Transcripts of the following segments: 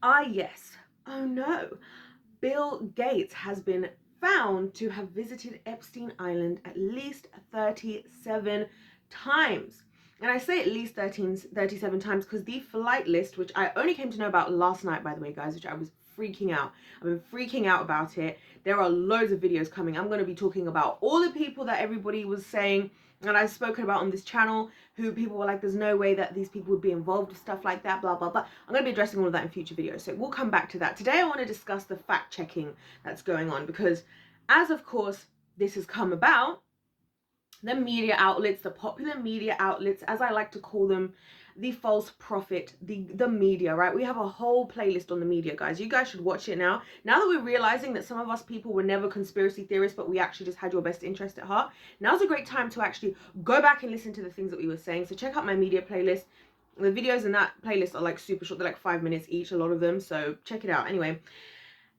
Ah, yes. Oh no. Bill Gates has been found to have visited Epstein Island at least 37 times. And I say at least 37 times because the flight list, which I only came to know about last night, by the way, guys, which I was freaking out. I've been freaking out about it. There are loads of videos coming. I'm going to be talking about all the people that everybody was saying and I've spoken about on this channel, who people were like, there's no way that these people would be involved with stuff like that, blah, blah, blah. I'm going to be addressing all of that in future videos, so we'll come back to that. Today I want to discuss the fact checking that's going on, because as of course this has come about, the media outlets, the popular media outlets, as I like to call them, the false prophet, the media, right? We have a whole playlist on the media, guys. You guys should watch it now. Now that we're realizing that some of us people were never conspiracy theorists, but we actually just had your best interest at heart, now's a great time to actually go back and listen to the things that we were saying. So check out my media playlist. The videos in that playlist are like super short. They're like 5 minutes each, a lot of them. So check it out. Anyway,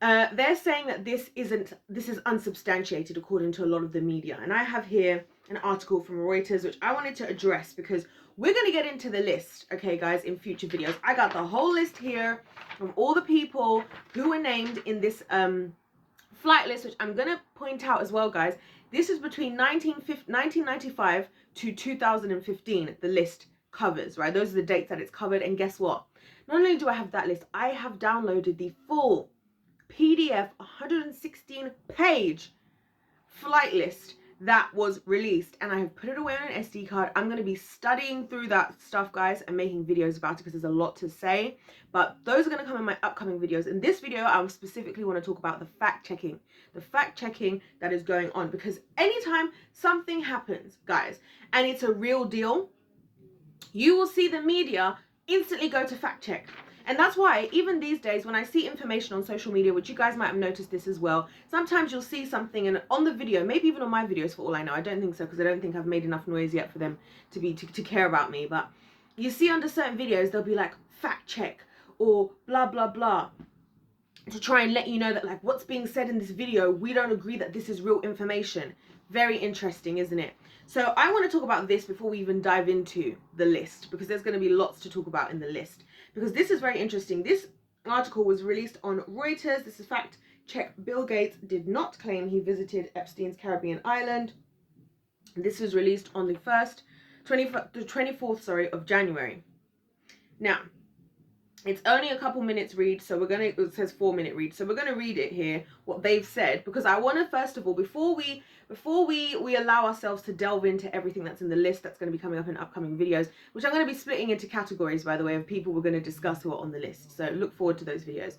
they're saying that this is unsubstantiated according to a lot of the media. And I have here an article from Reuters, which I wanted to address because we're going to get into the list, okay, guys, in future videos. I got the whole list here from all the people who were named in this flight list, which I'm going to point out as well, guys. This is between 1995 to 2015, the list covers, right? Those are the dates that it's covered. And guess what? Not only do I have that list, I have downloaded the full PDF 116-page flight list that was released, and I have put it away on an SD card. I'm going to be studying through that stuff, guys, and making videos about it because there's a lot to say, but those are going to come in my upcoming videos. In this video, I specifically want to talk about the fact checking that is going on, because anytime something happens, guys, and it's a real deal, you will see the media instantly go to fact check. And that's why even these days when I see information on social media, which you guys might have noticed this as well, sometimes you'll see something and on the video, maybe even on my videos for all I know, I don't think so because I don't think I've made enough noise yet for them to care about me, but you see under certain videos they'll be like fact check or blah blah blah, to try and let you know that like what's being said in this video, we don't agree that this is real information. Very interesting, isn't it? So I want to talk about this before we even dive into the list, because there's going to be lots to talk about in the list, because this is very interesting. This article was released on Reuters. This is fact check. Bill Gates did not claim he visited Epstein's Caribbean island. This was released on the 24th of January. Now, it's only a couple minutes read, so it says 4-minute read, so we're gonna read it here, what they've said, because I want to first of all, before we allow ourselves to delve into everything that's in the list that's going to be coming up in upcoming videos, which I'm going to be splitting into categories, by the way, of people we're going to discuss who are on the list, so look forward to those videos.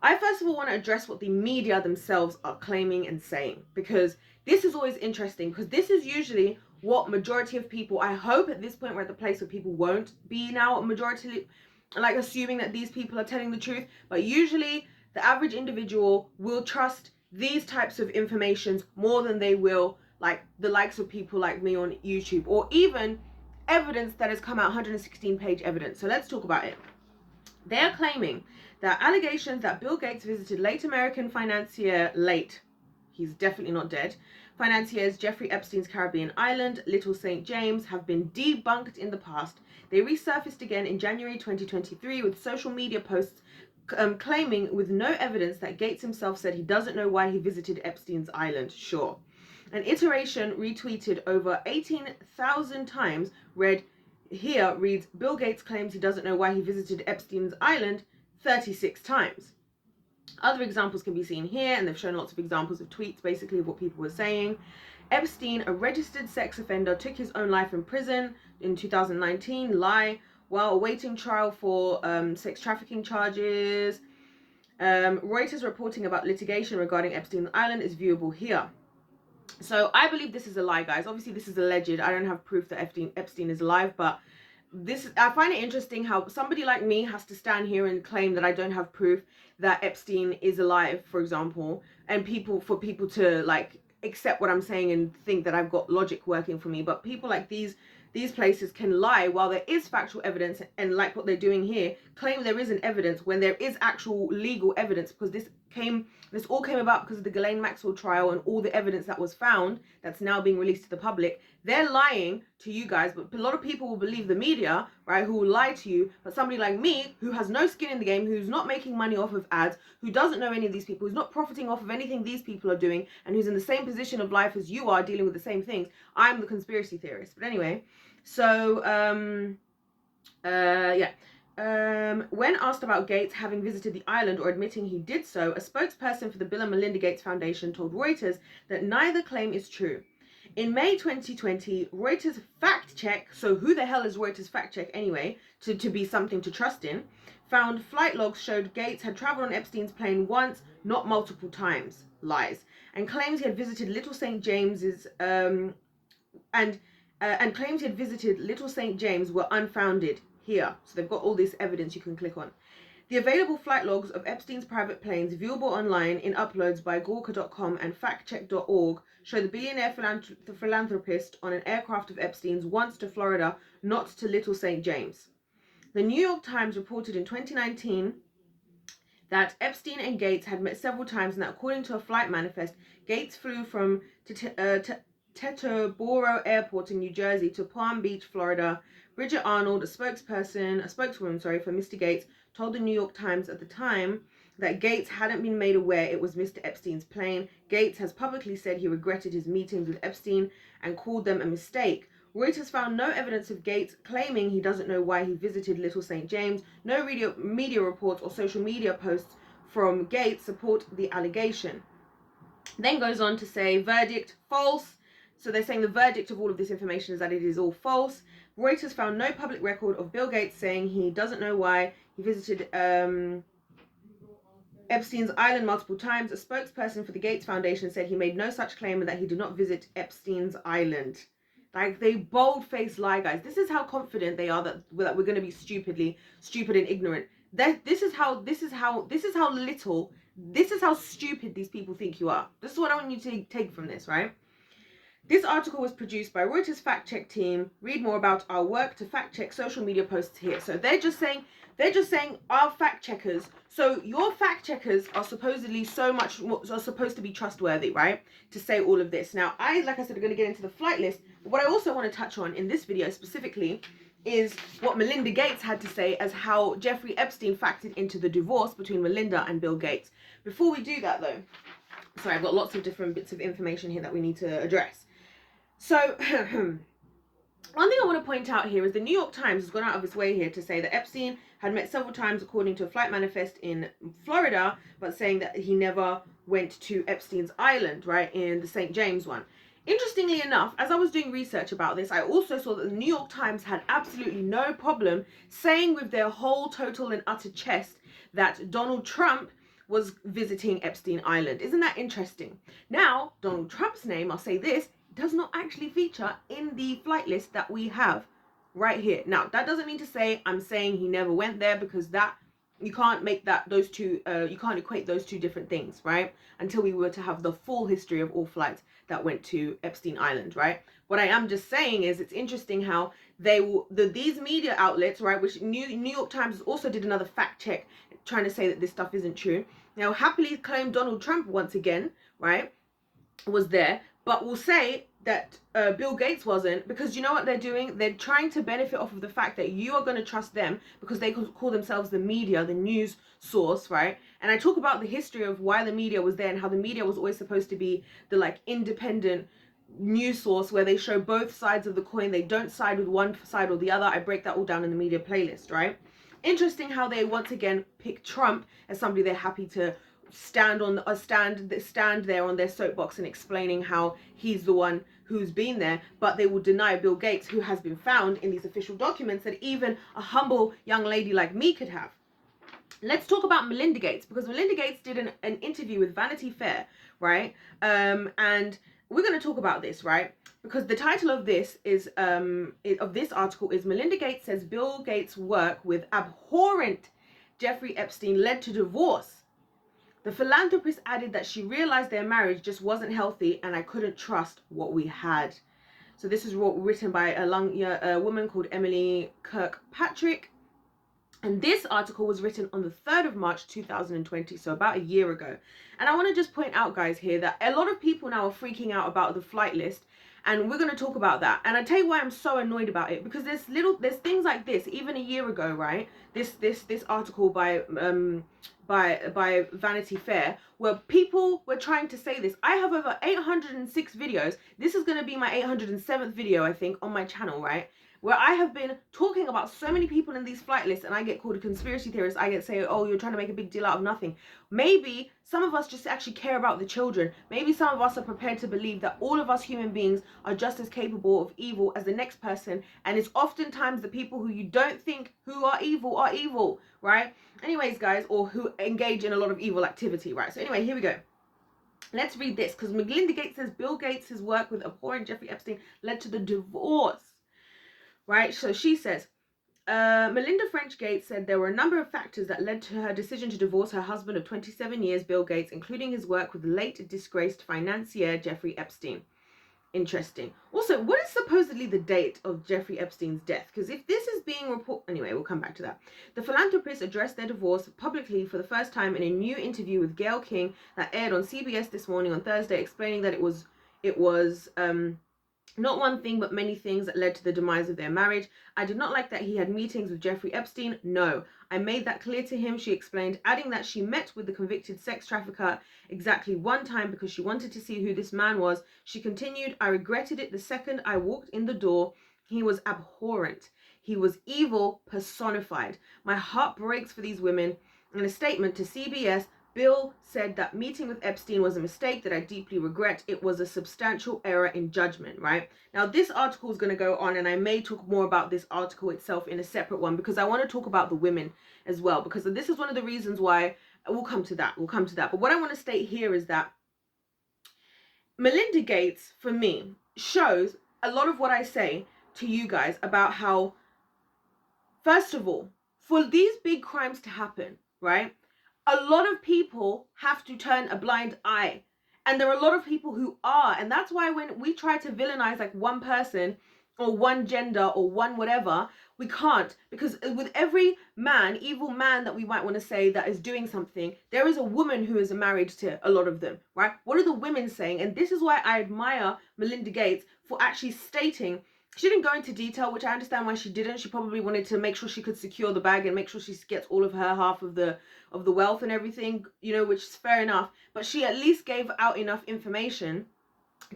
I first of all want to address what the media themselves are claiming and saying, because this is always interesting, because this is usually what majority of people, I hope at this point we're at the place where people won't be now a majority, like assuming that these people are telling the truth, but usually the average individual will trust these types of informations more than they will like the likes of people like me on YouTube, or even evidence that has come out, 116-page evidence. So let's talk about it. They're claiming that allegations that Bill Gates visited late American financier, he's definitely not dead, financiers Jeffrey Epstein's Caribbean island, Little St. James, have been debunked in the past. They resurfaced again in January 2023 with social media posts claiming with no evidence that Gates himself said he doesn't know why he visited Epstein's island. Sure. An iteration retweeted over 18,000 times reads, Bill Gates claims he doesn't know why he visited Epstein's island 36 times. Other examples can be seen here, and they've shown lots of examples of tweets, basically, of what people were saying. Epstein, a registered sex offender, took his own life in prison in 2019, lie, while awaiting trial for sex trafficking charges. Reuters reporting about litigation regarding Epstein Island is viewable here. So I believe this is a lie, guys. Obviously, this is alleged. I don't have proof that Epstein is alive, but I find it interesting how somebody like me has to stand here and claim that I don't have proof that Epstein is alive, for example, and for people to like accept what I'm saying and think that I've got logic working for me. But people like these places can lie while there is factual evidence, and like what they're doing here, claim there isn't evidence when there is actual legal evidence, because this all came about because of the Ghislaine Maxwell trial and all the evidence that was found that's now being released to the public. They're lying to you guys, but a lot of people will believe the media, right, who will lie to you, but somebody like me, who has no skin in the game, who's not making money off of ads, who doesn't know any of these people, who's not profiting off of anything these people are doing, and who's in the same position of life as you are, dealing with the same things, I'm the conspiracy theorist. But anyway, so, when asked about Gates having visited the island or admitting he did so, a spokesperson for the Bill and Melinda Gates Foundation told Reuters that neither claim is true. In May 2020, Reuters fact check, so who the hell is Reuters fact check anyway, to be something to trust in, found flight logs showed Gates had traveled on Epstein's plane once, not multiple times, lies, and claims he had visited Little St. James's, and claims he had visited Little St. James were unfounded here. So they've got all this evidence you can click on. The available flight logs of Epstein's private planes, viewable online in uploads by Gawker.com and factcheck.org, show the billionaire philanthropist on an aircraft of Epstein's once to Florida, not to Little St. James. The New York Times reported in 2019 that Epstein and Gates had met several times and that according to a flight manifest, Gates flew from Teterboro Airport in New Jersey to Palm Beach, Florida. Bridget Arnold, a spokeswoman for Mr. Gates, told the New York Times at the time that Gates hadn't been made aware it was Mr. Epstein's plane. Gates has publicly said he regretted his meetings with Epstein and called them a mistake. Reuters found no evidence of Gates claiming he doesn't know why he visited Little St. James. No media reports or social media posts from Gates support the allegation. Then goes on to say, verdict, false. So they're saying the verdict of all of this information is that it is all false. Reuters found no public record of Bill Gates saying he doesn't know why he visited Epstein's island multiple times. A spokesperson for the Gates Foundation said he made no such claim and that he did not visit Epstein's island. Like, they bold-faced lie, guys. This is how confident they are that we're going to be stupid and ignorant. This is how stupid these people think you are. This is what I want you to take from this, right? This article was produced by Reuters fact check team. Read more about our work to fact check social media posts here. So they're just saying our fact checkers. So your fact checkers are supposedly are supposed to be trustworthy, right? To say all of this. Now, like I said, are going to get into the flight list. But what I also want to touch on in this video specifically is what Melinda Gates had to say as how Jeffrey Epstein factored into the divorce between Melinda and Bill Gates. Before we do that though, sorry, I've got lots of different bits of information here that we need to address. So, one thing I want to point out here is the New York Times has gone out of its way here to say that Epstein had met several times according to a flight manifest in Florida, but saying that he never went to Epstein's island, right, in the St. James one. Interestingly enough, as I was doing research about this, I also saw that the New York Times had absolutely no problem saying with their whole total and utter chest that Donald Trump was visiting Epstein Island. Isn't that interesting? Now, Donald Trump's name, I'll say this, does not actually feature in the flight list that we have right here. Now, that doesn't mean to say I'm saying he never went there, because that you can't make that you can't equate those two different things, right? Until we were to have the full history of all flights that went to Epstein Island, right? What I am just saying is it's interesting how these media outlets, right, which New York Times also did another fact check trying to say that this stuff isn't true. Now, happily claimed Donald Trump once again, right, was there, but will say that Bill Gates wasn't, because you know what they're doing? They're trying to benefit off of the fact that you are going to trust them because they call themselves the media, the news source, right? And I talk about the history of why the media was there and how the media was always supposed to be the like independent news source where they show both sides of the coin. They don't side with one side or the other. I break that all down in the media playlist, right? Interesting how they once again pick Trump as somebody they're happy to stand there on their soapbox and explaining how he's the one who's been there, but they will deny Bill Gates, who has been found in these official documents that even a humble young lady like me could have. Let's talk about Melinda Gates, because Melinda Gates did an interview with Vanity Fair, right? And we're going to talk about this, right? Because the title of this of this article is Melinda Gates says Bill Gates' work with abhorrent Jeffrey Epstein led to divorce. The philanthropist added that she realized their marriage just wasn't healthy and I couldn't trust what we had. So this is written by a woman called Emily Kirkpatrick. And this article was written on the 3rd of March 2020, so about a year ago. And I want to just point out, guys, here that a lot of people now are freaking out about the flight list. And we're going to talk about that. And I tell you why I'm so annoyed about it, because there's things like this. Even a year ago, right, this article by Vanity Fair, where people were trying to say this. I have over 806 videos. This is going to be my 807th video, I think, on my channel, right, where I have been talking about so many people in these flight lists, and I get called a conspiracy theorist. I get say, oh, you're trying to make a big deal out of nothing. Maybe some of us just actually care about the children. Maybe some of us are prepared to believe that all of us human beings are just as capable of evil as the next person, and it's oftentimes the people who you don't think who are evil, right? Anyways, guys, or who engage in a lot of evil activity, right? So anyway, here we go. Let's read this, because Melinda Gates says Bill Gates' work with abhorrent Jeffrey Epstein led to the divorce. Right, so she says, Melinda French Gates said there were a number of factors that led to her decision to divorce her husband of 27 years, Bill Gates, including his work with late disgraced financier Jeffrey Epstein. Interesting. Also, what is supposedly the date of Jeffrey Epstein's death? Because if this is being reported... Anyway, we'll come back to that. The philanthropists addressed their divorce publicly for the first time in a new interview with Gayle King that aired on CBS this morning on Thursday, explaining that it was not one thing, but many things that led to the demise of their marriage. I did not like that he had meetings with Jeffrey Epstein. No, I made that clear to him, she explained, adding that she met with the convicted sex trafficker exactly one time because she wanted to see who this man was. She continued, I regretted it the second I walked in the door. He was abhorrent. He was evil personified. My heart breaks for these women. In a statement to CBS, Bill said that meeting with Epstein was a mistake that I deeply regret. It was a substantial error in judgment, right? Now, this article is going to go on, and I may talk more about this article itself in a separate one, because I want to talk about the women as well, because this is one of the reasons why we'll come to that. But what I want to state here is that Melinda Gates, for me, shows a lot of what I say to you guys about how, first of all, for these big crimes to happen, right, a lot of people have to turn a blind eye. And there are a lot of people who are. And that's why when we try to villainize like one person or one gender or one whatever, we can't. Because with every man, evil man that we might want to say that is doing something, there is a woman who is married to a lot of them, right? What are the women saying? And this is why I admire Melinda Gates for actually stating. She didn't go into detail, which I understand why she didn't. She probably wanted to make sure she could secure the bag and make sure she gets all of her half of the wealth and everything, you know, which is fair enough. But she at least gave out enough information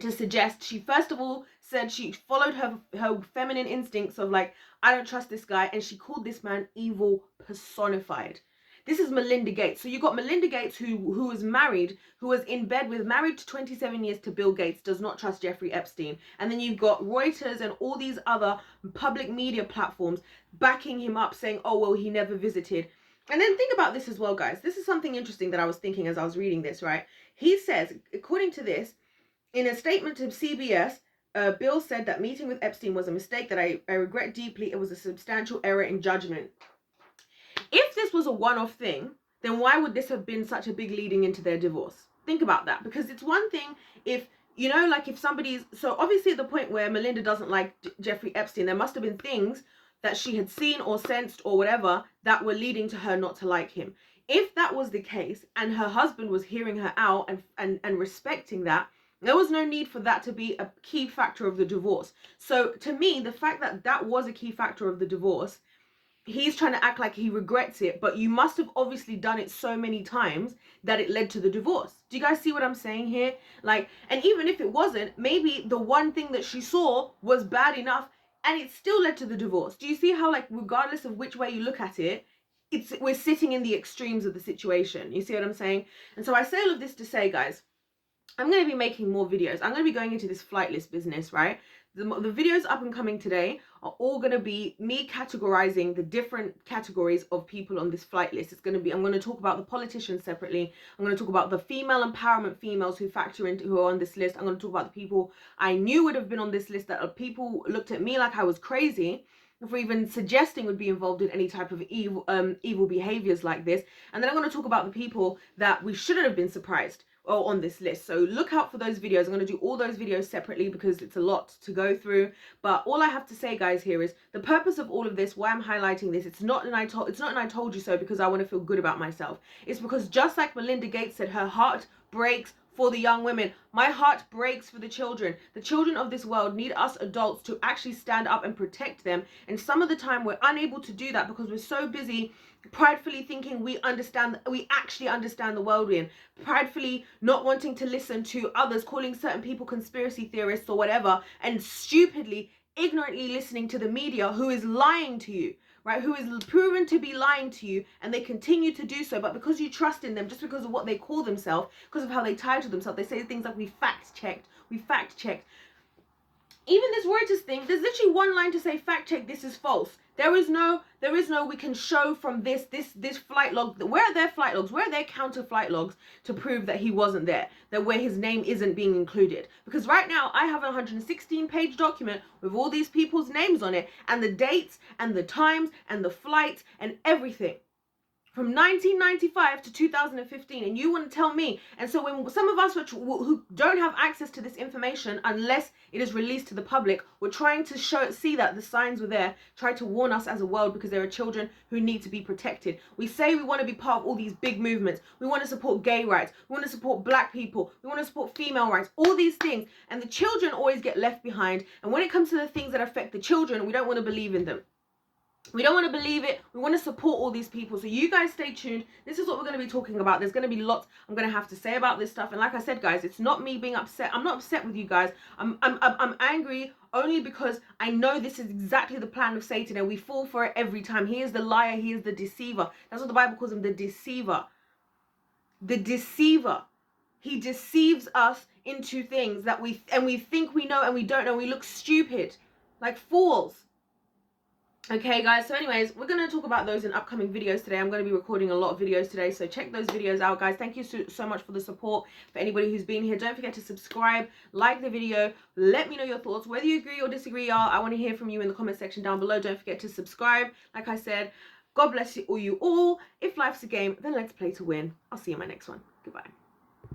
to suggest, she first of all said she followed her feminine instincts of like, I don't trust this guy, and she called this man evil personified. This is Melinda Gates. So you got Melinda Gates who was married, who was in bed with, married to 27 years to Bill Gates, does not trust Jeffrey Epstein. And then you've got Reuters and all these other public media platforms backing him up, saying, oh, well, he never visited. And then think about this as well, guys. This is something interesting that I was thinking as I was reading this, right? He says, according to this, in a statement to CBS, Bill said that meeting with Epstein was a mistake that I regret deeply. It was a substantial error in judgment. If this was a one-off thing, then why would this have been such a big leading into their divorce? Think about that. Because it's one thing if, you know, like if somebody's... So obviously at the point where Melinda doesn't like Jeffrey Epstein, there must have been things that she had seen or sensed or whatever that were leading to her not to like him. If that was the case and her husband was hearing her out and respecting that, there was no need for that to be a key factor of the divorce. So to me, the fact that that was a key factor of the divorce, he's trying to act like he regrets it, but you must have obviously done it so many times that it led to the divorce. Do you guys see what I'm saying here? Like, and even if it wasn't, maybe the one thing that she saw was bad enough and it still led to the divorce. Do you see how, like, regardless of which way you look at it, we're sitting in the extremes of the situation. You see what I'm saying? And so I say all of this to say, guys, I'm going to be making more videos. I'm going to be going into this flight list business, right? The videos up and coming today are all going to be me categorizing the different categories of people on this flight list. It's going to be, I'm going to talk about the politicians separately. I'm going to talk about the female empowerment females who factor into, who are on this list. I'm going to talk about the people I knew would have been on this list that are people looked at me like I was crazy for even suggesting would be involved in any type of evil behaviors like this. And then I'm going to talk about the people that we shouldn't have been surprised on this list. So look out for those videos. I'm going to do all those videos separately because it's a lot to go through. But all I have to say, guys, here is the purpose of all of this, why I'm highlighting this. It's not an I told you so because I want to feel good about myself. It's because just like Melinda Gates said, her heart breaks for the young women. My heart breaks for the children. The children of this world need us adults to actually stand up and protect them. And some of the time we're unable to do that because we're so busy pridefully thinking we actually understand the world we're in, pridefully not wanting to listen to others, calling certain people conspiracy theorists or whatever, and stupidly, ignorantly listening to the media who is lying to you, right? Who is proven to be lying to you, and they continue to do so. But because you trust in them, just because of what they call themselves, because of how they title themselves, they say things like, we fact checked. Even this Reuters thing, there's literally one line to say, fact check, this is false. There is no, we can show from this flight log. Where are their flight logs? Where are their counter flight logs to prove that he wasn't there? That where his name isn't being included? Because right now I have a 116-page document with all these people's names on it, and the dates and the times and the flights and everything. From 1995 to 2015, and you want to tell me? And so when some of us who don't have access to this information unless it is released to the public, we're trying to see that the signs were there, try to warn us as a world, because there are children who need to be protected. We say we want to be part of all these big movements. We want to support gay rights. We want to support black people. We want to support female rights, all these things. And the children always get left behind. And when it comes to the things that affect the children, we don't want to believe in them. We don't want to believe it. We want to support all these people. So you guys stay tuned. This is what we're going to be talking about. There's going to be lots I'm going to have to say about this stuff. And like I said, guys, it's not me being upset. I'm not upset with you guys. I'm angry only because I know this is exactly the plan of Satan, and we fall for it every time. He is the liar. He is the deceiver. That's what the Bible calls him, the deceiver. The deceiver. He deceives us into things that we think we know and we don't know. We look stupid, like fools. Okay, guys, so anyways, we're going to talk about those in upcoming videos today. I'm going to be recording a lot of videos today, so check those videos out, guys. Thank you so much for the support. For anybody who's been here, don't forget to subscribe, like the video, let me know your thoughts, whether you agree or disagree. I want to hear from you in the comment section down below. Don't forget to subscribe. Like I said, God bless you all. If life's a game, then let's play to win. I'll see you in my next one. Goodbye.